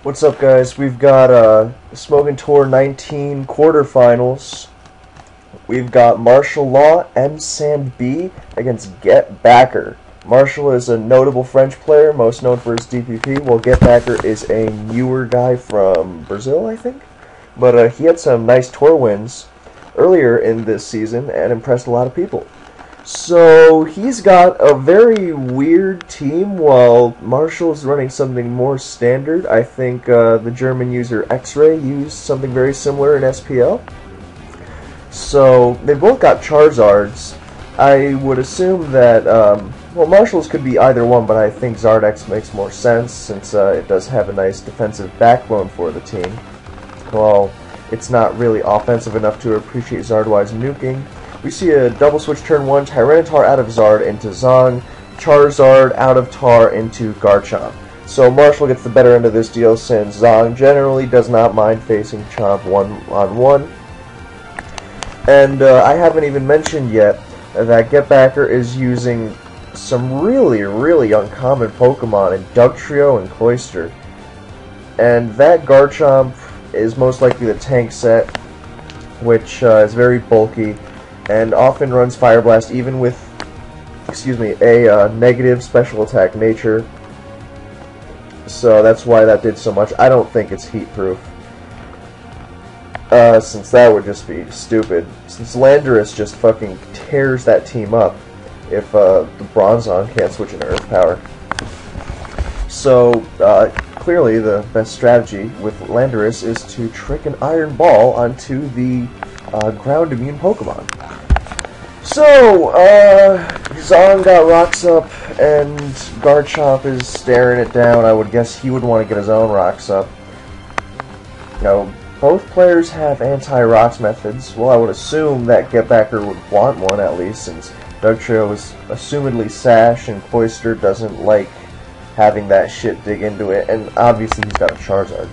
What's up, guys? We've got Smogon Tour 19 quarterfinals. We've got Marshall.Law, M. against Get Backer. Marshall is a notable French player, most known for his DPP, while Get Backer is a newer guy from Brazil, I think. But he had some nice tour wins earlier in this season and impressed a lot of people. So he's got a very weird team while Marshall's running something more standard. I think the German user X-Ray used something very similar in SPL. So they both got Charizards. I would assume that, well, Marshall's could be either one, but I think Zardex makes more sense since it does have a nice defensive backbone for the team. Well, it's not really offensive enough to appreciate Zardwise nuking. We see a double switch turn 1, Tyranitar out of Zard into Zong, Charizard out of Tar into Garchomp. So Marshall gets the better end of this deal since Zong generally does not mind facing Chomp one-on-one. And I haven't even mentioned yet that Get Backer is using some really uncommon Pokemon in Dugtrio and Cloyster. And that Garchomp is most likely the tank set, which is very bulky and often runs Fire Blast even with, a negative special attack nature. So that's why that did so much. I don't think it's heat proof, since that would just be stupid. Since Landorus just fucking tears that team up if the Bronzong can't switch into Earth Power. So clearly the best strategy with Landorus is to trick an Iron Ball onto the ground immune Pokemon. So, Zong got Rocks Up, and Garchomp is staring it down. I would guess he would want to get his own Rocks Up. Now, both players have anti-Rocks methods. Well, I would assume that Get Backer would want one at least, since Dugtrio is assumedly Sash, and Cloyster doesn't like having that shit dig into it, and obviously he's got a Charizard.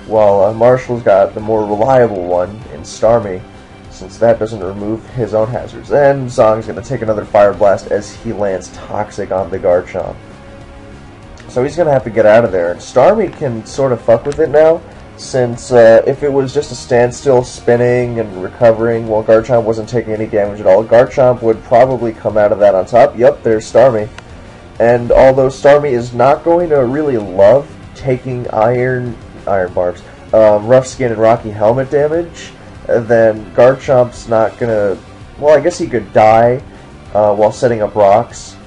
While Marshall's got the more reliable one in Starmie, since that doesn't remove his own hazards. And Zong's going to take another Fire Blast as he lands Toxic on the Garchomp. So he's going to have to get out of there. And Starmie can sort of fuck with it now, since if it was just a standstill spinning and recovering while Garchomp wasn't taking any damage at all, Garchomp would probably come out of that on top. Yep, there's Starmie. And although Starmie is not going to really love taking Iron Barbs, Rough Skin and Rocky Helmet damage, then Garchomp's not gonna. Well, I guess he could die while setting up rocks,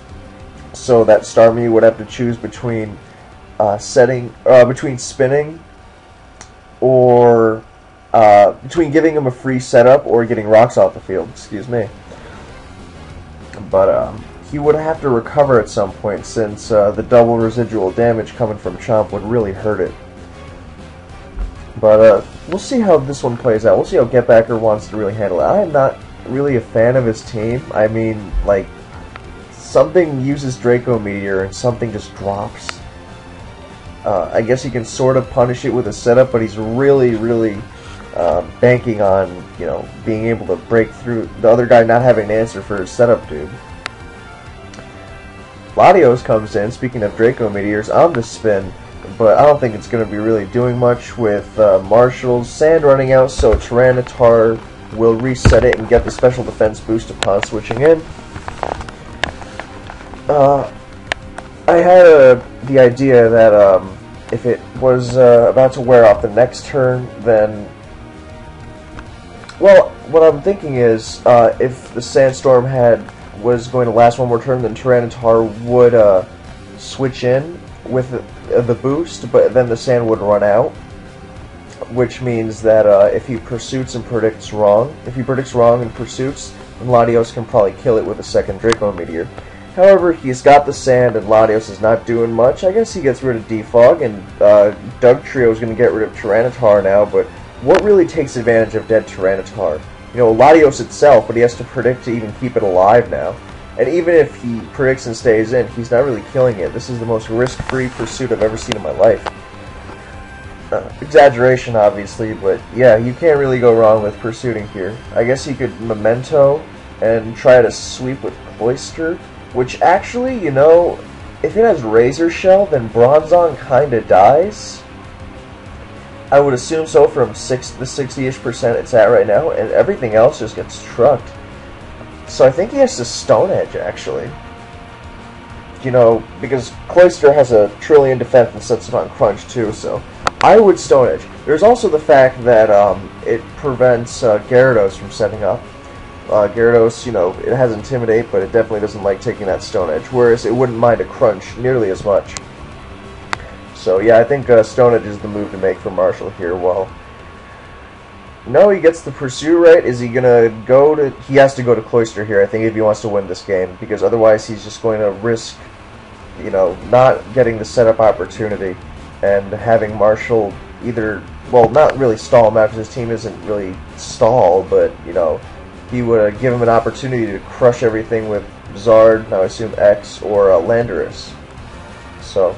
so that Starmie would have to choose between between spinning or between giving him a free setup or getting rocks off the field. Excuse me. But he would have to recover at some point, since the double residual damage coming from Chomp would really hurt it. But we'll see how this one plays out. We'll see how Get Backer wants to really handle it. I am not really a fan of his team. I mean, like, something uses Draco Meteor and something just drops. I guess he can sort of punish it with a setup, but he's really banking on, being able to break through the other guy not having an answer for his setup, dude. Latios comes in, speaking of Draco Meteors, on the spin, but I don't think it's going to be really doing much with Marshall's Sand running out, so Tyranitar will reset it and get the special defense boost upon switching in. I had the idea that if it was about to wear off the next turn, then... Well, what I'm thinking is, if the Sandstorm was going to last one more turn, then Tyranitar would switch in with the boost, but then the Sand would run out, which means that if he pursuits and predicts wrong, and pursuits, then Latios can probably kill it with a second Draco Meteor. However, he's got the Sand and Latios is not doing much. I guess he gets rid of Defog, and Dugtrio is going to get rid of Tyranitar now, but what really takes advantage of dead Tyranitar? Latios itself, but he has to predict to even keep it alive now. And even if he predicts and stays in, he's not really killing it. This is the most risk-free pursuit I've ever seen in my life. Exaggeration, obviously, but yeah, you can't really go wrong with pursuing here. I guess he could Memento and try to sweep with Cloyster, which actually, if it has Razor Shell, then Bronzong kinda dies. I would assume so from the 60-ish% it's at right now, and everything else just gets trucked. So I think he has to Stone Edge, actually. You know, because Cloyster has a trillion defense and sets it on Crunch too, so I would Stone Edge. There's also the fact that it prevents Gyarados from setting up. Gyarados, you know, it has Intimidate, but it definitely doesn't like taking that Stone Edge, whereas it wouldn't mind a Crunch nearly as much. So yeah, I think Stone Edge is the move to make for Marshall here. Well, no, he gets the Pursue right. Is he gonna go to... He has to go to Cloyster here, I think, if he wants to win this game, because otherwise he's just going to risk, you know, not getting the setup opportunity and having Marshall either... Well, not really stall him out, because his team isn't really stall, but, you know, he would give him an opportunity to crush everything with Zard, now I assume X, or Landorus. So,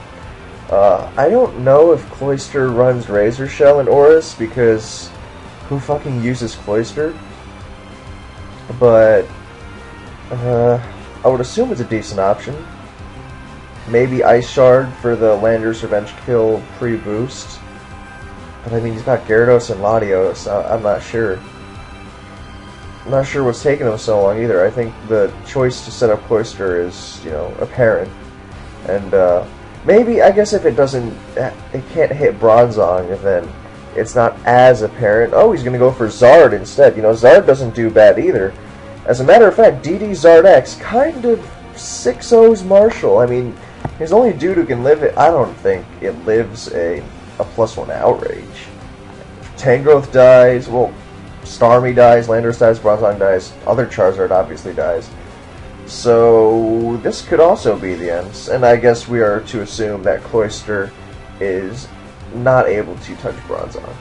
I don't know if Cloyster runs Razor Shell and Aurus, because who fucking uses Cloyster? But, I would assume it's a decent option. Maybe Ice Shard for the Landorus Revenge Kill pre-boost. But I mean, he's got Gyarados and Latios, so I'm not sure. I'm not sure what's taking him so long either. I think the choice to set up Cloyster is, you know, apparent. And, maybe, I guess if it can't hit Bronzong, then it's not as apparent. Oh, he's gonna go for Zard instead. You know, Zard doesn't do bad either. As a matter of fact, DD Zard X kind of 6-0s Marshall. I mean, his only dude who can live it, I don't think it lives a +1 Outrage. Tangrowth dies, well, Starmie dies, Landorus dies, Bronzong dies, other Charizard obviously dies. So, this could also be the end. And I guess we are to assume that Cloyster is not able to touch Bronzong.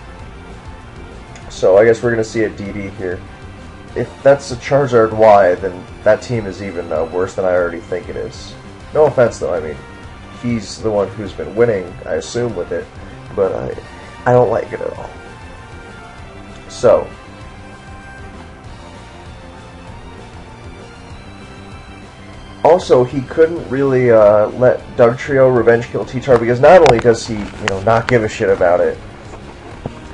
So, I guess we're going to see a DD here. If that's a Charizard Y, then that team is even worse than I already think it is. No offense, though. I mean, he's the one who's been winning, I assume, with it. But I don't like it at all. So, also, he couldn't really let Dugtrio Revenge Kill T-Char, because not only does he, you know, not give a shit about it,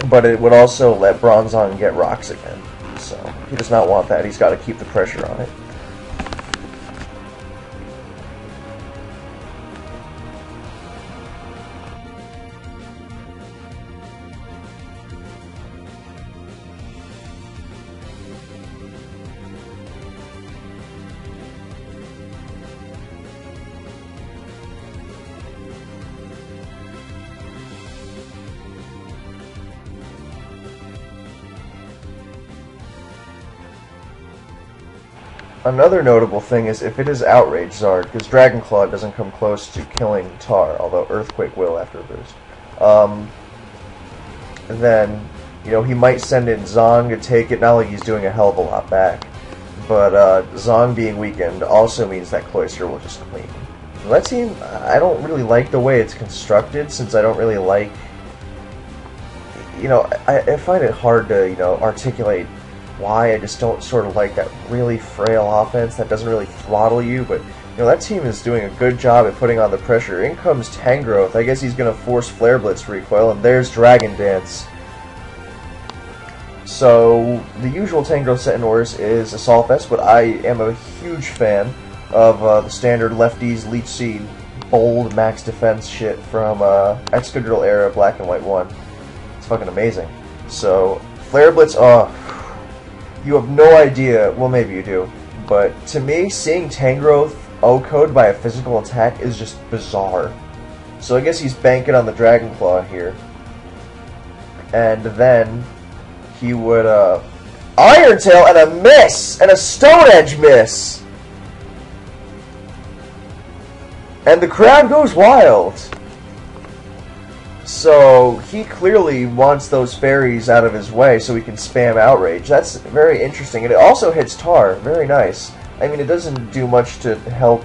but it would also let Bronzong get rocks again. So, he does not want that. He's got to keep the pressure on it. Another notable thing is if it is Outrage Zard, because Dragon Claw doesn't come close to killing Tar, although Earthquake will after a boost. Then, you know, he might send in Zong to take it, not like he's doing a hell of a lot back. But Zong being weakened also means that Cloyster will just clean. That team, I don't really like the way it's constructed, since I don't really like... You know, I find it hard to, you know, articulate why. I just don't sort of like that really frail offense that doesn't really throttle you, but you know, that team is doing a good job at putting on the pressure. In comes Tangrowth. I guess he's going to force Flare Blitz recoil, and there's Dragon Dance. So, the usual Tangrowth set in Aurus is Assault Vest, but I am a huge fan of the standard lefties, Leech Seed, bold max defense shit from Excadrill era Black and White 1. It's fucking amazing. So, Flare Blitz, you have no idea, well maybe you do, but to me, seeing Tangrowth O-code by a physical attack is just bizarre. So I guess he's banking on the Dragon Claw here. And then he would, Iron Tail and a miss! And a Stone Edge miss! And the crowd goes wild! So, he clearly wants those fairies out of his way so he can spam Outrage. That's very interesting. And it also hits Tar. Very nice. I mean, it doesn't do much to help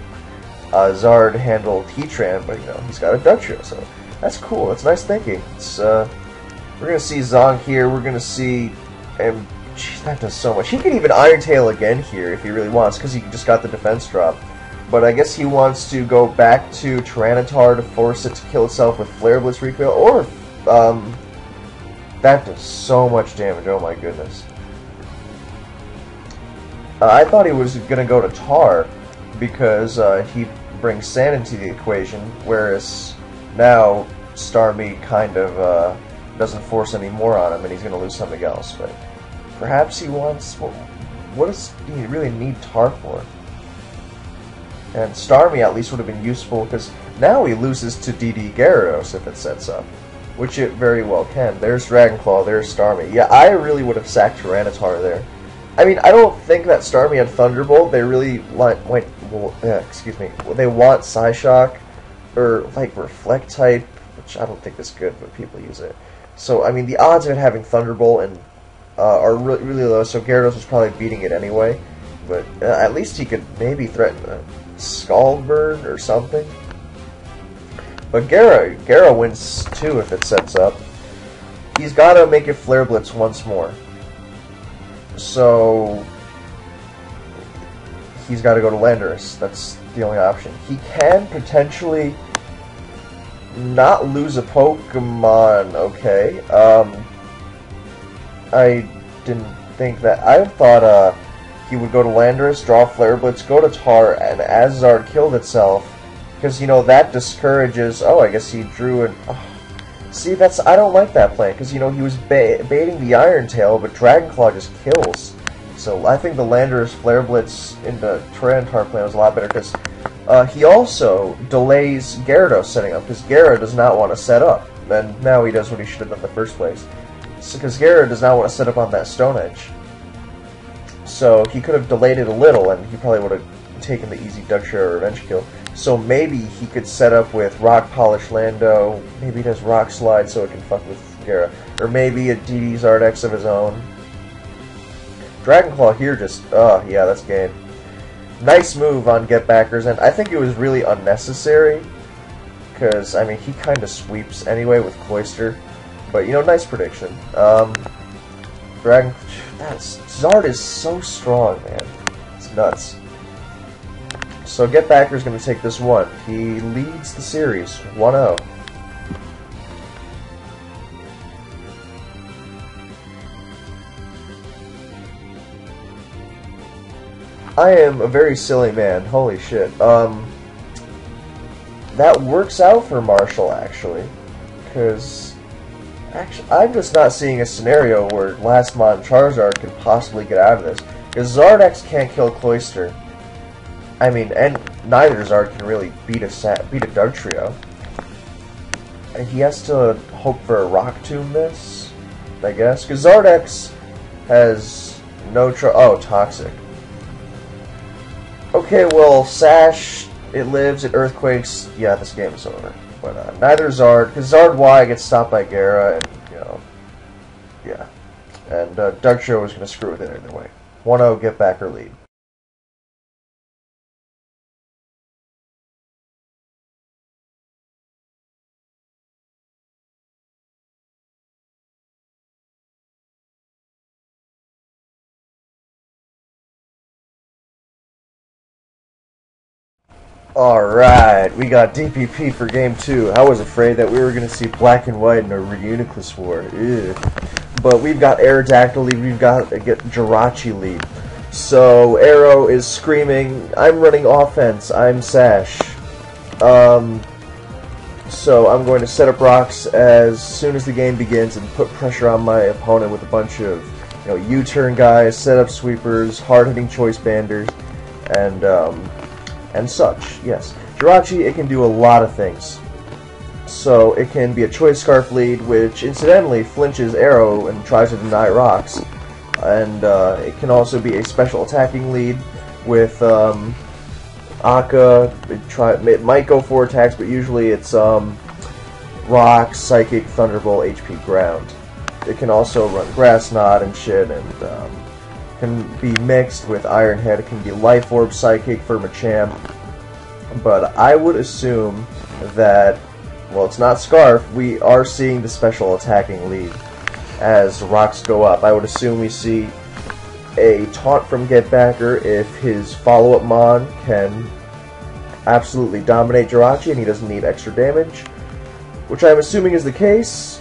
Zard handle Heatran, but, you know, he's got a Dugtrio, so that's cool. That's nice thinking. It's, we're going to see Zong here. We're going to see... And, jeez, that does so much. He can even Iron Tail again here if he really wants, because he just got the defense drop. But I guess he wants to go back to Tyranitar to force it to kill itself with Flare Blitz recoil, or That does so much damage, oh my goodness. I thought he was going to go to Tar because he brings sand into the equation, whereas now Starmie kind of doesn't force any more on him and he's going to lose something else. But perhaps he wants... What does he really need Tar for? And Starmie at least would have been useful because now he loses to DD Gyarados if it sets up, which it very well can. There's Dragon Claw, there's Starmie. Yeah, I really would have sacked Tyranitar there. I mean, I don't think that Starmie had Thunderbolt. They really want, they want Psyshock or like Reflect type, which I don't think is good, but people use it. So I mean, the odds of it having Thunderbolt and are really low. So Gyarados was probably beating it anyway, but at least he could maybe threaten a Scaldburn or something. But Gyara wins too if it sets up. He's got to make it Flare Blitz once more. So he's got to go to Landorus. That's the only option. He can potentially not lose a Pokemon. Okay. I didn't think that. I thought he would go to Landorus, draw Flare Blitz, go to Tar, and as Zard killed itself, because you know that discourages. Oh, I guess he drew an. Oh. See, I don't like that plan, because, you know, he was baiting the Iron Tail, but Dragon Claw just kills. So I think the Landorus Flare Blitz into Tyranitar plan was a lot better, because he also delays Gyarados setting up, because Gyara does not want to set up. And now he does what he should have done in the first place. Because Gyara does not want to set up on that Stone Edge. So he could have delayed it a little, and he probably would have taken the easy Dugtrio Revenge kill. So maybe he could set up with Rock Polish Lando, maybe he does Rock Slide so it can fuck with Gyara, or maybe a DD Zardex of his own. Dragon Claw here just, yeah, that's game. Nice move on Get Backers, and I think it was really unnecessary, because, I mean, he kind of sweeps anyway with Cloyster, but, you know, nice prediction. Zard is so strong, man. It's nuts. So Get Backer's going to take this one. He leads the series 1-0. I am a very silly man. Holy shit. That works out for Marshall, actually. Because I'm just not seeing a scenario where Lastmon Charizard could possibly get out of this. Because Zardex can't kill Cloyster. I mean, and neither Zard can really beat a Dugtrio. And he has to hope for a Rock Tomb this, I guess. Because Zardex has no Toxic. Okay, well, Sash, it lives, it Earthquakes. Yeah, this game is over. But neither Zard, because Zard Y gets stopped by Gyara, and, you know, yeah. And Dugtrio was going to screw with it either way. 1-0, Get Backer lead. Alright, we got DPP for Game 2. I was afraid that we were going to see Black and White in a Reuniclus War. Ew. But we've got Aerodactyl lead, we've got Jirachi lead. So, Arrow is screaming, I'm running offense, I'm Sash. So I'm going to set up rocks as soon as the game begins and put pressure on my opponent with a bunch of, you know, U-turn guys, setup sweepers, hard-hitting choice banders, and such, yes. Jirachi, it can do a lot of things. So it can be a Choice Scarf lead, which incidentally flinches Arrow and tries to deny rocks. And it can also be a special attacking lead with Akka. It might go 4 attacks, but usually it's Rock, Psychic, Thunderbolt, HP, Ground. It can also run Grass Knot and shit, and can be mixed with Iron Head. It can be Life Orb, Psychic for Machamp. But I would assume that, well, it's not Scarf. We are seeing the special attacking lead as rocks go up. I would assume we see a taunt from Get Backer if his follow-up Mon can absolutely dominate Jirachi and he doesn't need extra damage, which I'm assuming is the case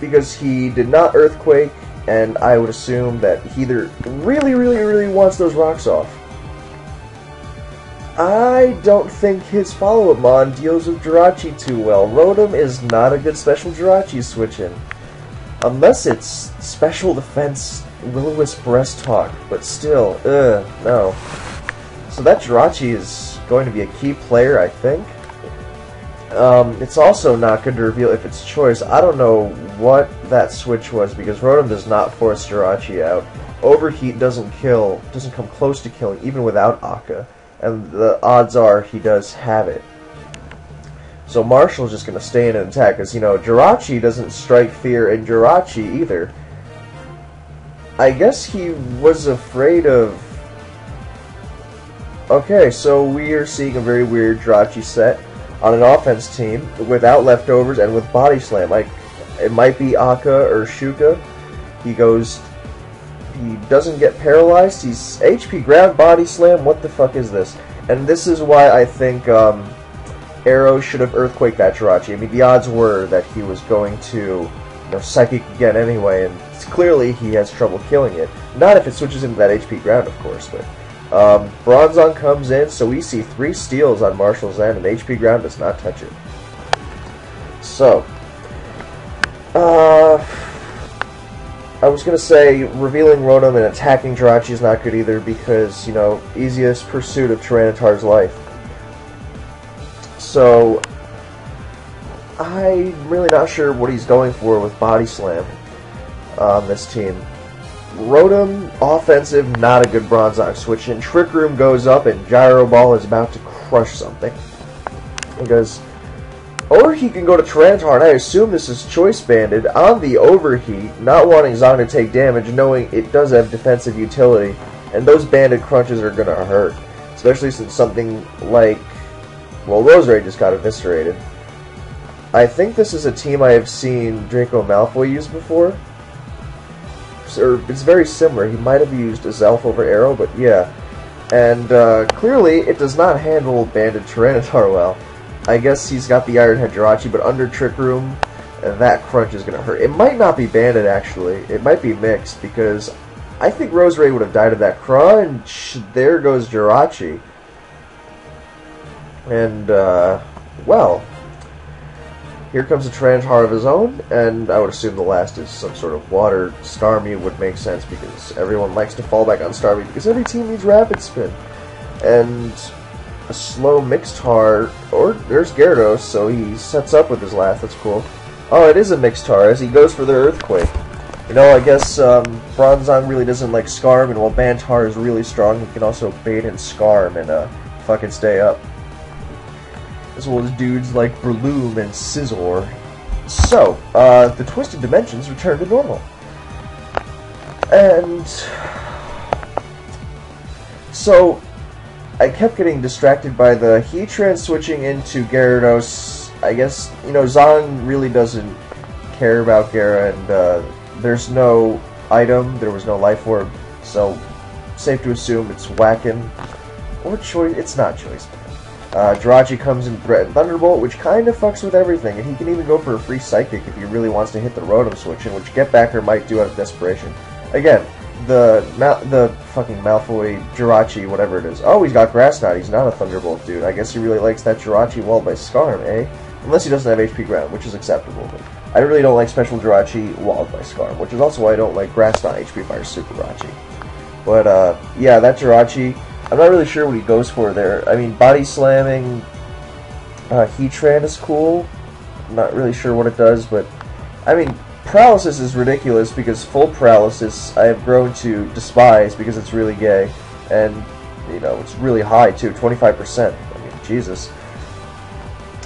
because he did not Earthquake, and I would assume that he either really wants those rocks off. I don't think his follow-up mon deals with Jirachi too well. Rotom is not a good special Jirachi switch-in. Unless it's special defense Will-O-Wisp Breast Talk, but still, no. So that Jirachi is going to be a key player, I think. It's also not good to reveal if it's choice. I don't know what that switch was, because Rotom does not force Jirachi out. Overheat doesn't come close to killing, even without Akka. And the odds are he does have it. So Marshall's just going to stay in and attack, because, you know, Jirachi doesn't strike fear in Jirachi either. I guess he was afraid of... Okay, so we are seeing a very weird Jirachi set on an offense team without leftovers and with Body Slam. Like, it might be Akka or Shuka. He doesn't get paralyzed. He's HP Ground, Body Slam. What the fuck is this? And this is why I think Arrow should have Earthquaked that Jirachi. I mean, the odds were that he was going to, Psychic again anyway, and clearly he has trouble killing it. Not if it switches into that HP Ground, of course, but Bronzong comes in, so we see 3 steals on Marshall's end, and HP Ground does not touch it. So, I was going to say, revealing Rotom and attacking Jirachi is not good either, because, easiest pursuit of Tyranitar's life. So, I'm really not sure what he's going for with Body Slam on this team. Rotom, offensive, not a good Bronzong switch in. Trick Room goes up, and Gyro Ball is about to crush something. Because... Or he can go to Tyranitar, and I assume this is choice banded on the Overheat, not wanting Zong to take damage, knowing it does have defensive utility, and those banded crunches are going to hurt. Especially since something like, well, Roserade just got eviscerated. I think this is a team I have seen Draco Malfoy use before. Or it's very similar. He might have used Azelf over Arrow, but yeah. And clearly, it does not handle banded Tyranitar well. I guess he's got the Iron Head Jirachi, but under Trick Room, that crunch is going to hurt. It might not be banded, actually. It might be mixed, because I think Roserade would have died of that crunch. There goes Jirachi. And, well, here comes a Tyranitar of his own, and I would assume the last is some sort of water. Starmie would make sense, because everyone likes to fall back on Starmie, because every team needs Rapid Spin. And... a slow Mixtar, or there's Gyarados, so he sets up with his last, that's cool. Oh, it is a Mixtar, as he goes for the Earthquake. I guess Bronzong really doesn't like Scarm, and while Bantar is really strong, he can also bait and Scarm and fucking stay up. As well as dudes like Breloom and Scizor. So, the Twisted Dimensions return to normal. And... so... I kept getting distracted by the Heatran switching into Gyarados. I guess, Zong really doesn't care about Gyara, and there's no item, there was no Life Orb, so safe to assume it's Whackin'. Or Choice, it's not Choice. Jirachi comes in Threat and Thunderbolt, which kind of fucks with everything, and he can even go for a free Psychic if he really wants to hit the Rotom switch, which Get Backer might do out of desperation. Again, the fucking Malfoy, Jirachi, whatever it is. Oh, he's got Grass Knot. He's not a Thunderbolt dude. I guess he really likes that Jirachi walled by Scarm, eh? Unless he doesn't have HP Ground, which is acceptable. But I really don't like Special Jirachi walled by Scarm, which is also why I don't like Grass Knot HP Fire Super Jirachi. But, yeah, that Jirachi, I'm not really sure what he goes for there. I mean, Body Slamming Heatran is cool. I'm not really sure what it does, but, I mean... Paralysis is ridiculous because full paralysis I have grown to despise because it's really gay, and it's really high too, 25%. I mean, Jesus.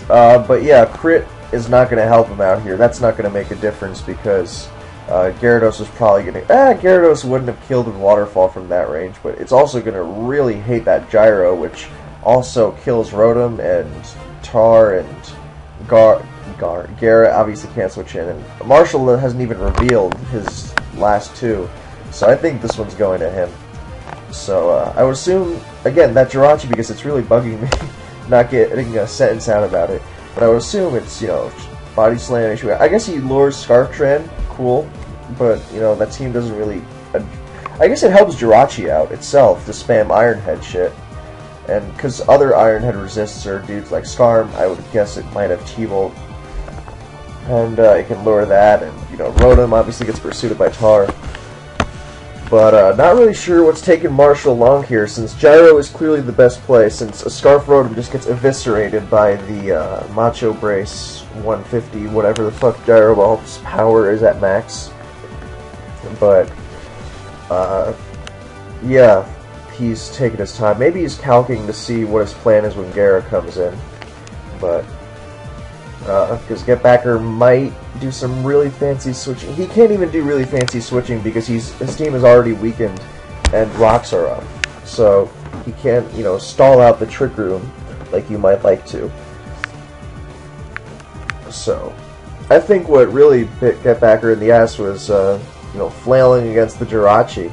But yeah, crit is not going to help him out here. That's not going to make a difference because Gyarados is probably going to... Gyarados wouldn't have killed in Waterfall from that range, but it's also going to really hate that Gyro, which also kills Rotom and Tar and Gyara obviously can't switch in, and Marshall hasn't even revealed his last 2, so I think this one's going to him. So I would assume, again, that Jirachi, because it's really bugging me not getting a sentence out about it, but I would assume it's, Body Slam, issue. I guess he lures Scarf Tran, cool, but, you know, that team doesn't really... I guess it helps Jirachi out itself to spam Iron Head shit. And because other Iron Head resists are dudes like Skarm, I would guess it might have T-Volt. And it can lure that, and, you know, Rotom obviously gets pursued by Tar. But not really sure what's taking Marshall long here, since Gyro is clearly the best play, since a Scarf Rotom just gets eviscerated by the Macho Brace 150, whatever the fuck Gyro Ball's power is at max. But, yeah, he's taking his time. Maybe he's calcing to see what his plan is when Gara comes in. But, because Get Backer might do some really fancy switching. He can't even do really fancy switching because his team is already weakened and rocks are up. So he can't, you know, stall out the Trick Room like you might like to. So I think what really bit Get Backer in the ass was, you know, flailing against the Jirachi.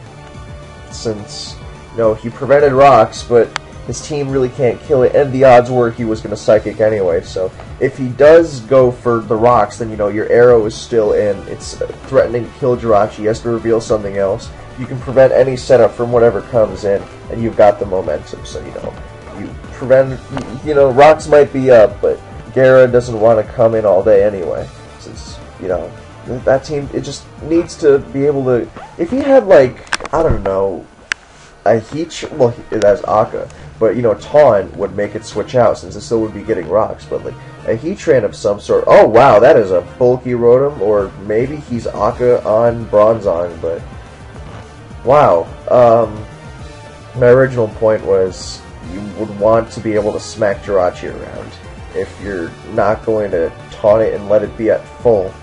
Since, you know, he prevented rocks, but his team really can't kill it, and the odds were he was going to Psychic anyway, so if he does go for the rocks, then, you know, your arrow is still in, it's threatening to kill Jirachi, he has to reveal something else. You can prevent any setup from whatever comes in, and you've got the momentum, so, you know, you prevent, you know, rocks might be up, but Gara doesn't want to come in all day anyway, since, you know, that team, it just needs to be able to, if he had, like, I don't know, a Heat, well, that's Akka, but, you know, Taunt would make it switch out, since it still would be getting rocks, but, like, a Heatran of some sort. Oh, wow, that is a bulky Rotom, or maybe he's Akka on Bronzong, but, wow. My original point was, you would want to be able to smack Jirachi around, if you're not going to taunt it and let it be at full.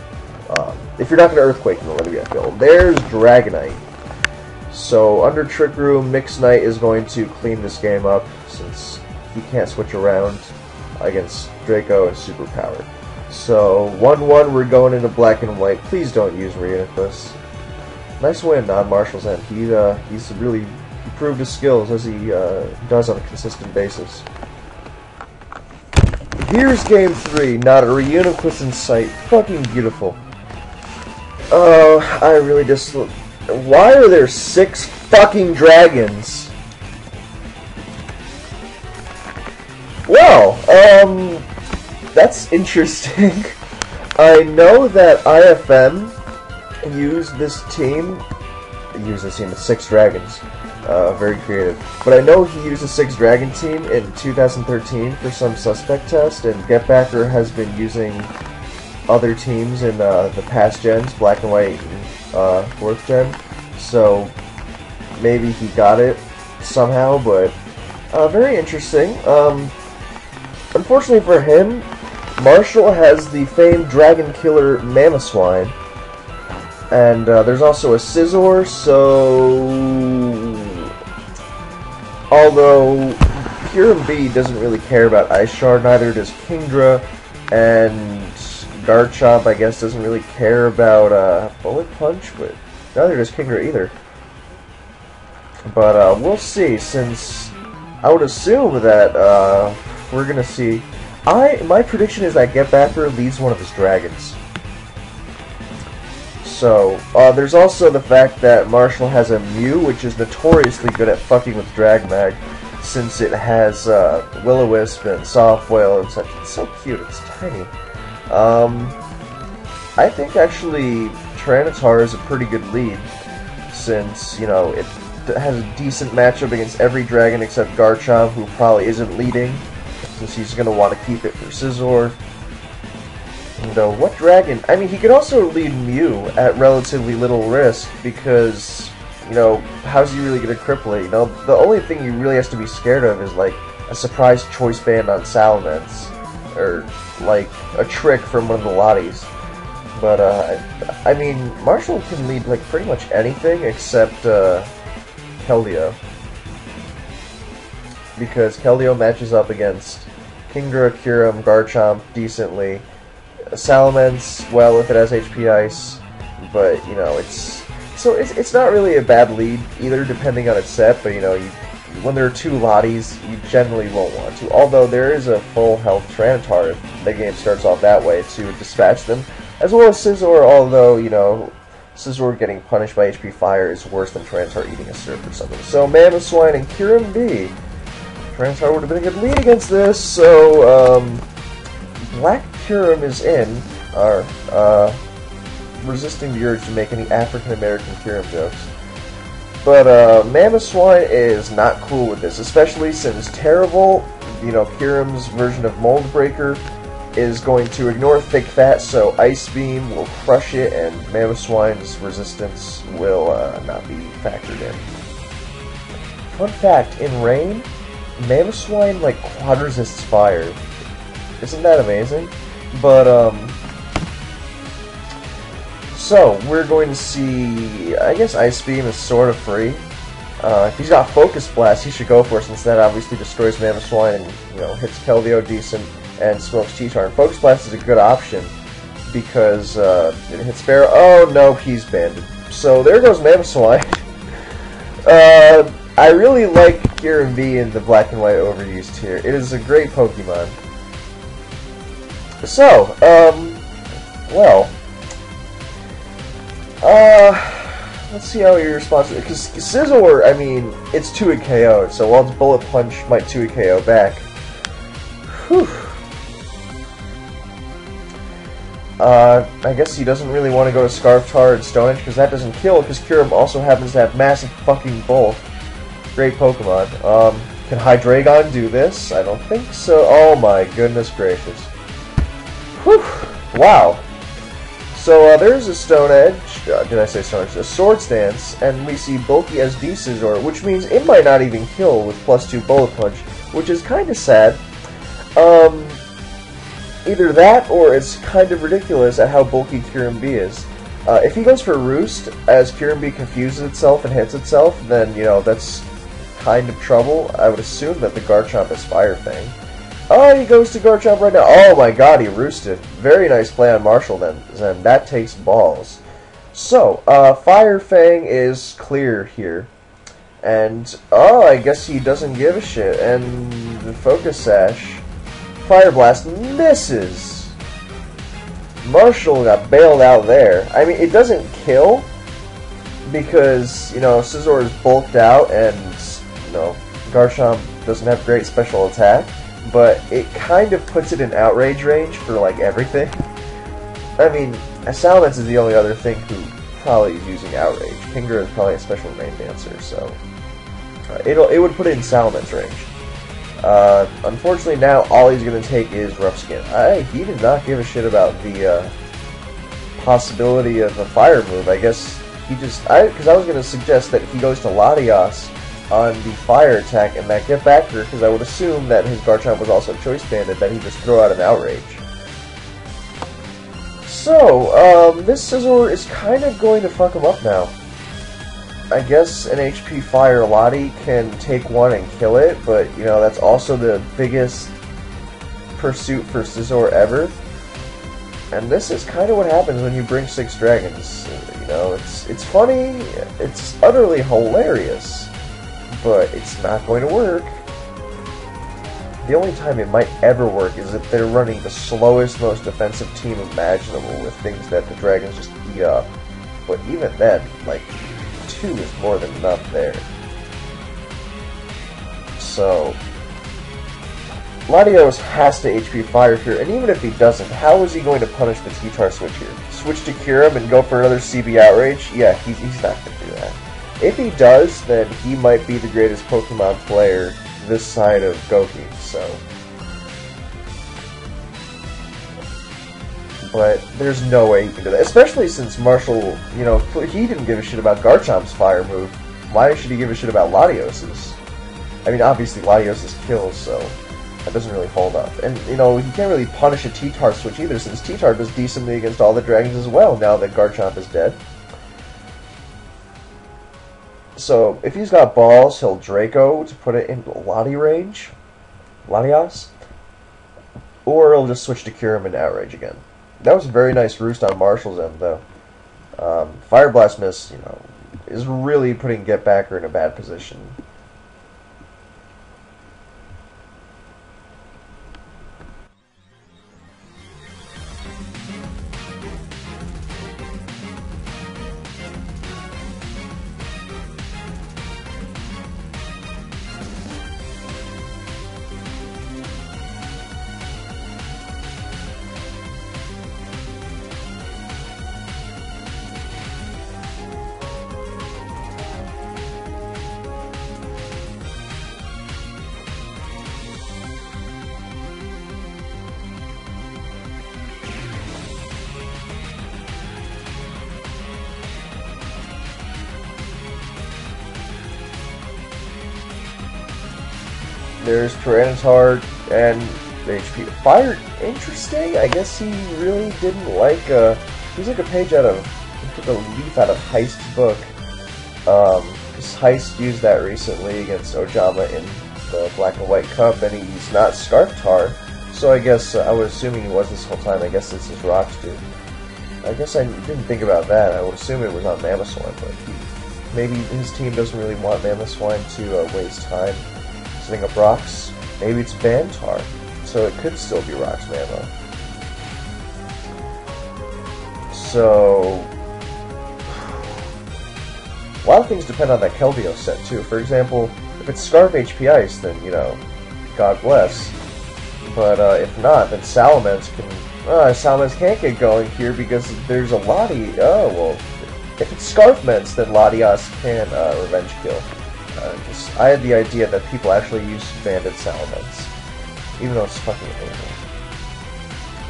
If you're not going to Earthquake and let it be at full. There's Dragonite. So, under Trick Room, Mix Knight is going to clean this game up, since he can't switch around against Draco and Superpower. So, 1-1, we're going into Black and White. Please don't use Reuniclus. Nice win on Marshall's end. He's really improved his skills, as he does on a consistent basis. Here's Game 3, not a Reuniclus in sight. Fucking beautiful. Oh, I really just... Why are there 6 fucking dragons? Well, that's interesting. I know that IFM used this team with 6 dragons. Very creative. But I know he used a 6 dragon team in 2013 for some suspect test, and Get Backer has been using other teams in the past gens, Black and White and 4th gen, so maybe he got it somehow, but very interesting. Unfortunately for him, Marshall has the famed Dragon Killer Mamoswine, and there's also a Scizor, so although Pure B doesn't really care about Ice Shard, neither does Kingdra, and Garchomp, I guess, doesn't really care about Bullet Punch, but neither does Kingdra either. But we'll see, since I would assume that we're gonna see. My prediction is that Get Backer leads one of his dragons. So there's also the fact that Marshall has a Mew, which is notoriously good at fucking with Dragmag, since it has Will-O-Wisp and Softwhale and such. It's so cute. It's tiny. I think actually Tyranitar is a pretty good lead, since, you know, it has a decent matchup against every dragon except Garchomp, who probably isn't leading, since he's going to want to keep it for Scizor. And what dragon? I mean, he could also lead Mew at relatively little risk, because, you know, how's he really going to cripple it? You know, the only thing he really has to be scared of is, like, a surprise Choice Band on Salamence, or like a trick from one of the Lotties. But I mean, Marshall can lead like pretty much anything except Keldeo, because Keldeo matches up against Kingdra, Kyurem, Garchomp decently. Salamence, well, if it has HP Ice, but you know, it's not really a bad lead either, depending on its set. But you know, when there are two Lotties, you generally won't want to. Although there is a full health Tranitar, the game starts off that way to dispatch them, as well as Scizor. Although Scizor getting punished by HP Fire is worse than Tranitar eating a Surf or something. So Mamoswine and Kyurem B. Tranitar would have been a good lead against this. So Black Kyurem is in, resisting the urge to make any African American Kyurem jokes. But Mamoswine is not cool with this, especially since Terrible, Kyurem's version of Mold Breaker, is going to ignore Thick Fat, so Ice Beam will crush it, and Mamoswine's resistance will not be factored in. Fun fact, in Rain, Mamoswine quad resists fire. Isn't that amazing? But so we're going to see, I guess Ice Beam is sort of free. If he's got Focus Blast, he should go for it, since that obviously destroys Mamoswine and hits Keldeo decent and smokes T-Tar. And Focus Blast is a good option because it hits Pharaoh. Oh no, he's banded. So there goes Mamoswine. I really like Kyurem V in the Black and White overused here. It is a great Pokemon. So, well, let's see how he responds. Because Scizor, I mean, it's 2-hit KO, so while its Bullet Punch might 2-hit KO back. Whew. I guess he doesn't really want to go to Scarftar and Stone Edge, because that doesn't kill, because Kyurem also happens to have massive fucking bulk. Great Pokemon. Can Hydreigon do this? I don't think so. Oh my goodness gracious. Whew. Wow. So there's a Stone Edge, did I say Stone Edge? A Swords Dance, and we see bulky SD Scizor, which means it might not even kill with +2 Bullet Punch, which is kind of sad. Either that, or it's kind of ridiculous at how bulky Kyurem B is. If he goes for Roost, as Kyurem B confuses itself and hits itself, then, that's kind of trouble. I would assume that the Garchomp is Fire Fang. Oh, he goes to Garchomp right now. Oh my god, he roosted. Very nice play on Marshall then. That takes balls. So, Fire Fang is clear here. And, oh, I guess he doesn't give a shit. And the Focus Sash. Fire Blast misses. Marshall got bailed out there. I mean, it doesn't kill because, Scizor is bulked out and, Garchomp doesn't have great special attack, but it kind of puts it in outrage range for, everything. I mean, Salamence is the only other thing who probably is using outrage. Kingler is probably a special rain dancer, so it would put it in Salamence range. Unfortunately, now all he's going to take is Rough Skin. He did not give a shit about the possibility of a fire move. I guess he just... Because I was going to suggest that he goes to Latios on the fire attack and that get backer, because I would assume that his Garchomp was also Choice Banded, that he just throw out an Outrage. So, this Scizor is kind of going to fuck him up now. I guess an HP Fire Lottie can take one and kill it, but, that's also the biggest pursuit for Scizor ever. And this is kind of what happens when you bring 6 dragons. It's funny, it's utterly hilarious, but it's not going to work. The only time it might ever work is if they're running the slowest, most defensive team imaginable with things that the dragons just eat up. But even then, 2 is more than enough there. So, Latios has to HP Fire here, and even if he doesn't, how is he going to punish the T-Tar switch here? Switch to Kyurem and go for another CB Outrage? Yeah, he's not going to do that. If he does, then he might be the greatest Pokemon player this side of Goki, so... But there's no way he can do that, especially since Marshall, he didn't give a shit about Garchomp's fire move. Why should he give a shit about Latios's? I mean, obviously Latios's kills, so that doesn't really hold up. And, he can't really punish a T-Tar switch either, since T-Tar does decently against all the dragons as well, now that Garchomp is dead. So, if he's got balls, he'll Draco to put it in Lati range, Latios, or he'll just switch to Kyurem and Outrage again. That was a very nice roost on Marshall's end, though. Fire Blast miss, is really putting Get Backer in a bad position. there's Tyranitar and HP. Fire, interesting. I guess he really didn't like, he's like a page out of, he took a leaf out of Heist's book. Because Heist used that recently against Ojama in the Black and White Cup, and he's not Scarftar. So I guess, I would assume he was this whole time. I guess this is Rocks, dude. I guess I didn't think about that. I would assume it was on Mamoswine, but maybe his team doesn't really want Mamoswine to waste time setting up Rocks. Maybe it's Bantar, so it could still be Rocks Mamo. So, a lot of things depend on that Keldeo set too. For example, if it's Scarf HP Ice, then, you know, God bless. But if not, then Salamence can... Salamence can't get going here because there's a Lati... Oh, well, if it's Scarfments, then Latias can Revenge Kill. I had the idea that people actually use Banded Salamence, even though it's fucking amazing.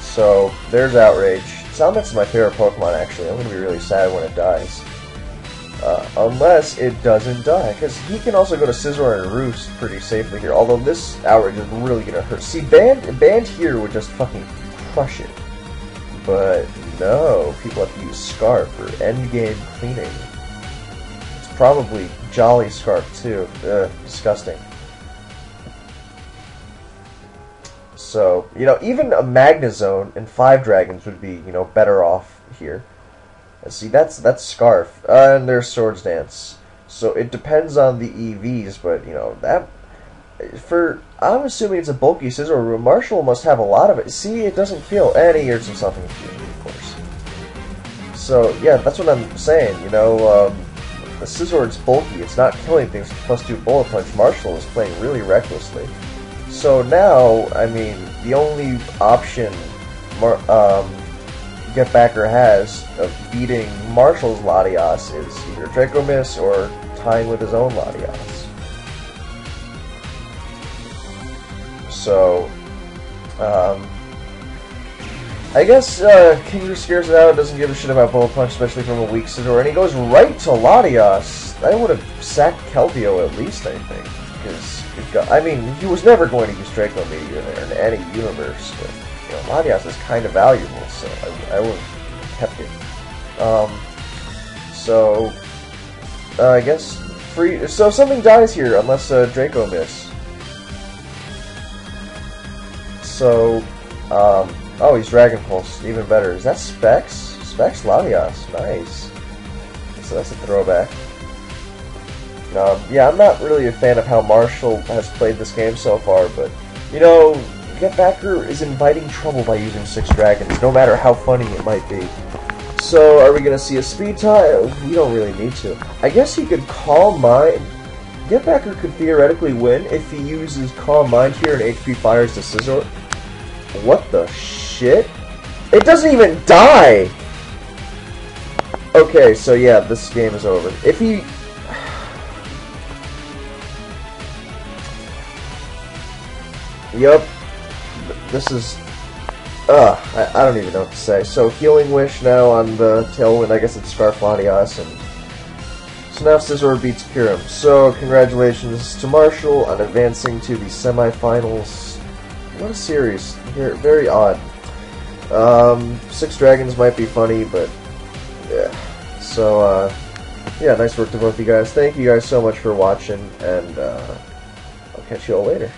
So, there's Outrage. Salamence is my favorite Pokemon, actually. I'm going to be really sad when it dies. Unless it doesn't die, because he can also go to Scizor and Roost pretty safely here, although this Outrage is really going to hurt. See, Band here would just fucking crush it. But no, people have to use Scarf for endgame cleaning. It's probably Jolly Scarf too. Disgusting. So, you know, even a Magnezone and 5 Dragons would be, you know, better off here. See, that's Scarf, and there's Swords Dance. So it depends on the EVs, but you know that I'm assuming it's a bulky Scizor. Marshall must have a lot of it. See, it doesn't feel any years of something fusion, of course. So yeah, that's what I'm saying. You know, the Scizor is bulky. It's not killing things. +2 Bullet Punch. Marshall is playing really recklessly. So now, I mean, the only option Getbacker has of beating Marshall's Latias is either Draco Miss or tying with his own Latias. So, I guess Kingdra scares it out, doesn't give a shit about Bullet Punch, especially from a weak Scizor, and he goes right to Latias. I would have sacked Keldeo at least, I think, because, I mean, he was never going to use Draco Meteor there in any universe, but you know, Latias is kind of valuable, so I would have kept it. So, I guess free. So something dies here unless Draco Miss. So, oh, he's Dragon Pulse, even better. Is that Specs? Specs Latias, nice. So that's a throwback. Yeah, I'm not really a fan of how Marshall has played this game so far, but you know, Getbacker is inviting trouble by using 6 Dragons, no matter how funny it might be. So, are we going to see a speed tie? We don't really need to. I guess he could Calm Mind. Getbacker could theoretically win if he uses Calm Mind here and HP fires to Scizor. What the shit? It doesn't even die! Okay, so yeah, this game is over. If he... Yup. This is... I don't even know what to say. So, Healing Wish now on the Tailwind. I guess it's Scarf Latias, and so now Scizor beats Kyurem. So, congratulations to Marshall on advancing to the semifinals. What a series. Very odd. 6 Dragons might be funny, but... yeah. So, yeah, nice work to both you guys. Thank you guys so much for watching, and I'll catch you all later.